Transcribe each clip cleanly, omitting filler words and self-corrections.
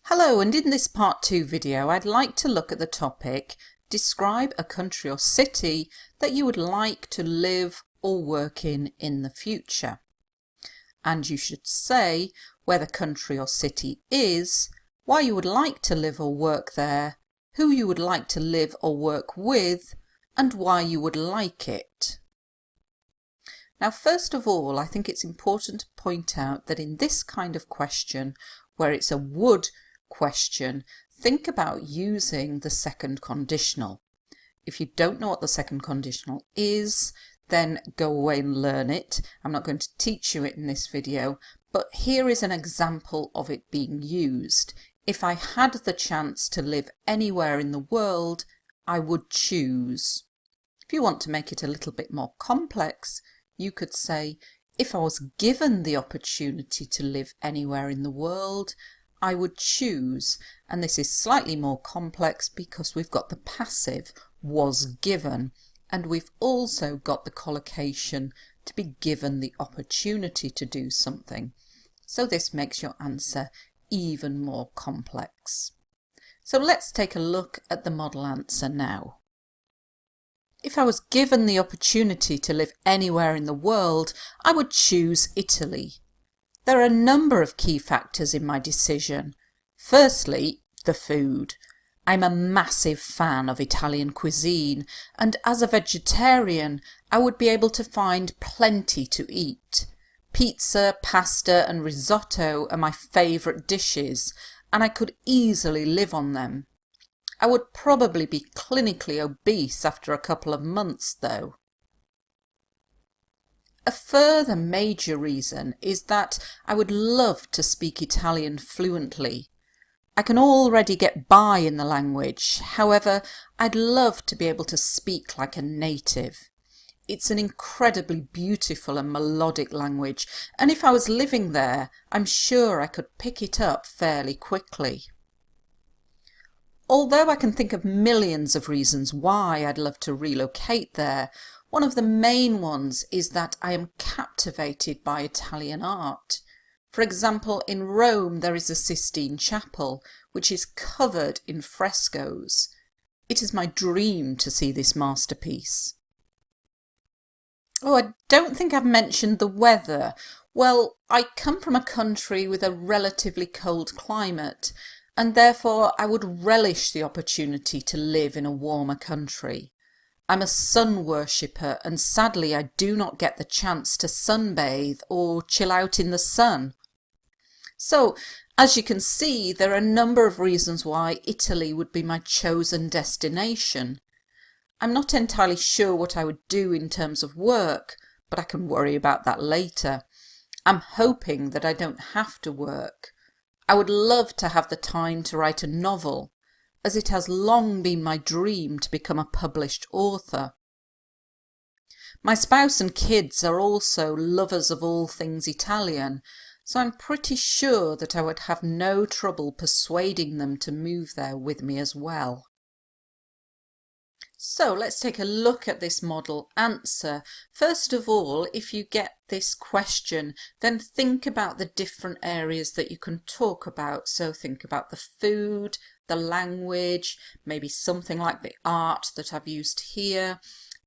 Hello, and in this part 2 video I'd like to look at the topic describe a country or city that you would like to live or work in the future. And you should say where the country or city is, why you would like to live or work there, who you would like to live or work with, and why you would like it. Now, first of all, I think it's important to point out that in this kind of question, where it's a would question, think about using the second conditional. If you don't know what the second conditional is, then go away and learn it. I'm not going to teach you it in this video, but here is an example of it being used. If I had the chance to live anywhere in the world, I would choose. If you want to make it a little bit more complex, you could say, if I was given the opportunity to live anywhere in the world, I would choose. And this is slightly more complex because we've got the passive was given, and we've also got the collocation to be given the opportunity to do something. So this makes your answer even more complex. So let's take a look at the model answer now. If I was given the opportunity to live anywhere in the world, I would choose Italy. There are a number of key factors in my decision. Firstly, the food. I'm a massive fan of Italian cuisine, and as a vegetarian, I would be able to find plenty to eat. Pizza, pasta, and risotto are my favourite dishes, and I could easily live on them. I would probably be clinically obese after a couple of months, though. A further major reason is that I would love to speak Italian fluently. I can already get by in the language, however, I'd love to be able to speak like a native. It's an incredibly beautiful and melodic language, and if I was living there, I'm sure I could pick it up fairly quickly. Although I can think of millions of reasons why I'd love to relocate there, one of the main ones is that I am captivated by Italian art. For example, in Rome there is a Sistine Chapel, which is covered in frescoes. It is my dream to see this masterpiece. Oh, I don't think I've mentioned the weather. Well, I come from a country with a relatively cold climate, and therefore I would relish the opportunity to live in a warmer country. I'm a sun worshipper, and sadly I do not get the chance to sunbathe or chill out in the sun. So, as you can see, there are a number of reasons why Italy would be my chosen destination. I'm not entirely sure what I would do in terms of work, but I can worry about that later. I'm hoping that I don't have to work. I would love to have the time to write a novel, as it has long been my dream to become a published author. My spouse and kids are also lovers of all things Italian, so I'm pretty sure that I would have no trouble persuading them to move there with me as well. So let's take a look at this model answer. First of all, if you get this question, then think about the different areas that you can talk about. So think about the food, the language, maybe something like the art that I've used here,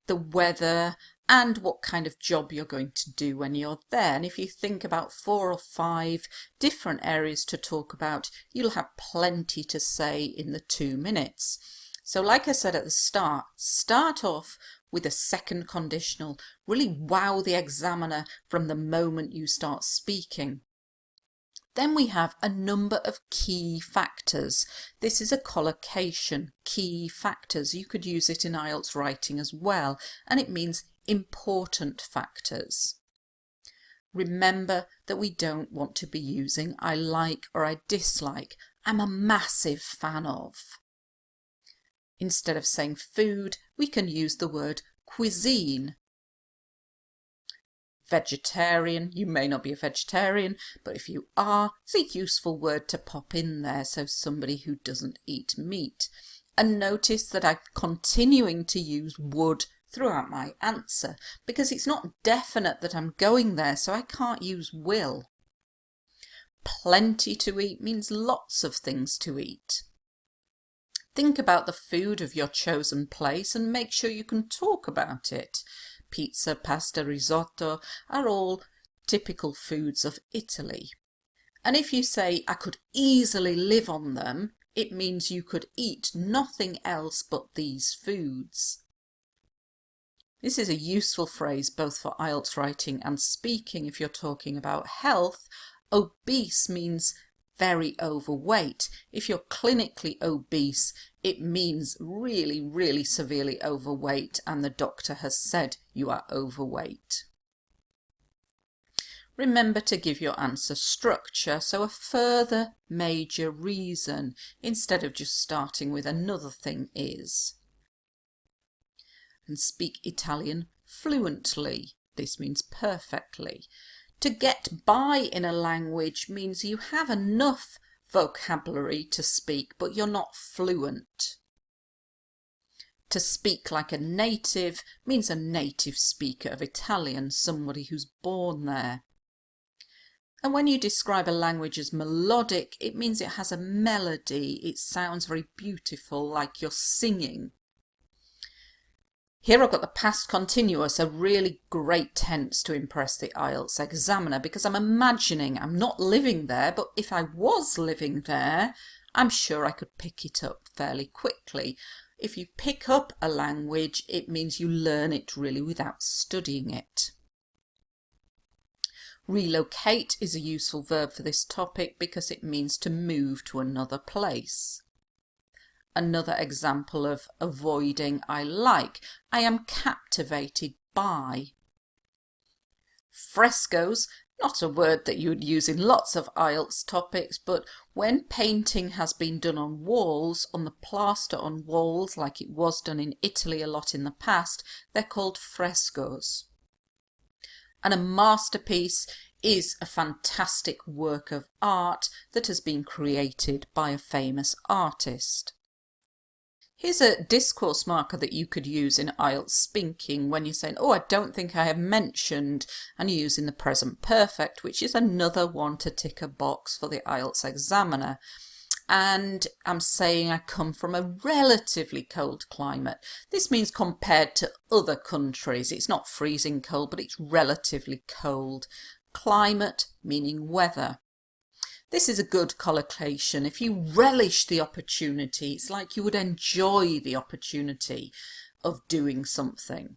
the weather, and what kind of job you're going to do when you're there. And if you think about 4 or 5 different areas to talk about, you'll have plenty to say in the 2 minutes. So like I said at the start off with a second conditional. Really wow the examiner from the moment you start speaking. Then we have a number of key factors. This is a collocation, key factors. You could use it in IELTS writing as well, and it means important factors. Remember that we don't want to be using I like or I dislike. I'm a massive fan of. Instead of saying food, we can use the word cuisine. Vegetarian, you may not be a vegetarian, but if you are, it's a useful word to pop in there, so somebody who doesn't eat meat. And notice that I'm continuing to use would throughout my answer, because it's not definite that I'm going there, so I can't use will. Plenty to eat means lots of things to eat. Think about the food of your chosen place and make sure you can talk about it. Pizza, pasta, risotto are all typical foods of Italy. And if you say, I could easily live on them, it means you could eat nothing else but these foods. This is a useful phrase both for IELTS writing and speaking. If you're talking about health, obese means very overweight. If you're clinically obese, it means really, really severely overweight and the doctor has said you are overweight. Remember to give your answer structure, so a further major reason instead of just starting with another thing is. And speak Italian fluently. This means perfectly. To get by in a language means you have enough vocabulary to speak, but you're not fluent. To speak like a native means a native speaker of Italian, somebody who's born there. And when you describe a language as melodic, it means it has a melody. It sounds very beautiful, like you're singing. Here I've got the past continuous, a really great tense to impress the IELTS examiner, because I'm imagining I'm not living there, but if I was living there, I'm sure I could pick it up fairly quickly. If you pick up a language, it means you learn it really without studying it. Relocate is a useful verb for this topic because it means to move to another place. Another example of avoiding I like. I am captivated by. Frescoes, not a word that you would use in lots of IELTS topics, but when painting has been done on walls, on the plaster on walls, like it was done in Italy a lot in the past, they're called frescoes. And a masterpiece is a fantastic work of art that has been created by a famous artist. Here's a discourse marker that you could use in IELTS speaking when you're saying, oh, I don't think I have mentioned, and you're using the present perfect, which is another one to tick a box for the IELTS examiner. And I'm saying I come from a relatively cold climate. This means compared to other countries. It's not freezing cold, but it's relatively cold. Climate meaning weather. This is a good collocation. If you relish the opportunity, it's like you would enjoy the opportunity of doing something.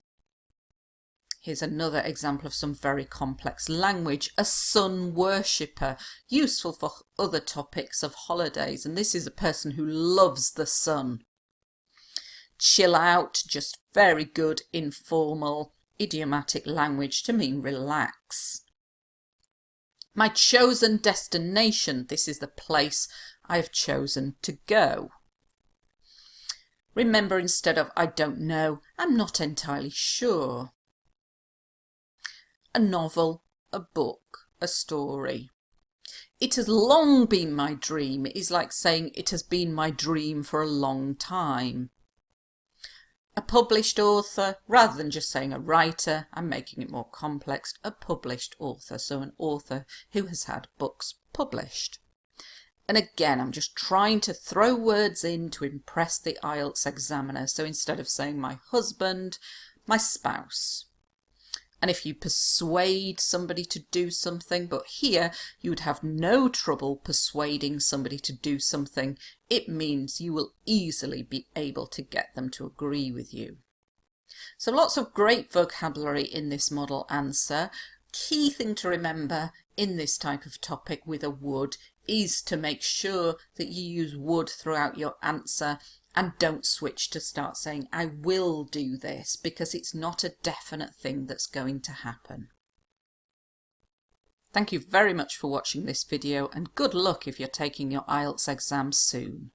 Here's another example of some very complex language. A sun worshipper, useful for other topics of holidays, and this is a person who loves the sun. Chill out, just very good informal idiomatic language to mean relax. My chosen destination, this is the place I have chosen to go. Remember, instead of I don't know, I'm not entirely sure. A novel, a book, a story. It has long been my dream is like saying it has been my dream for a long time. A published author, rather than just saying a writer, I'm making it more complex, a published author, so an author who has had books published. And again, I'm just trying to throw words in to impress the IELTS examiner, so instead of saying my husband, my spouse. And if you persuade somebody to do something, but here you would have no trouble persuading somebody to do something, it means you will easily be able to get them to agree with you. So lots of great vocabulary in this model answer. Key thing to remember in this type of topic with a would is to make sure that you use would throughout your answer. And don't switch to start saying, I will do this, because it's not a definite thing that's going to happen. Thank you very much for watching this video, and good luck if you're taking your IELTS exam soon.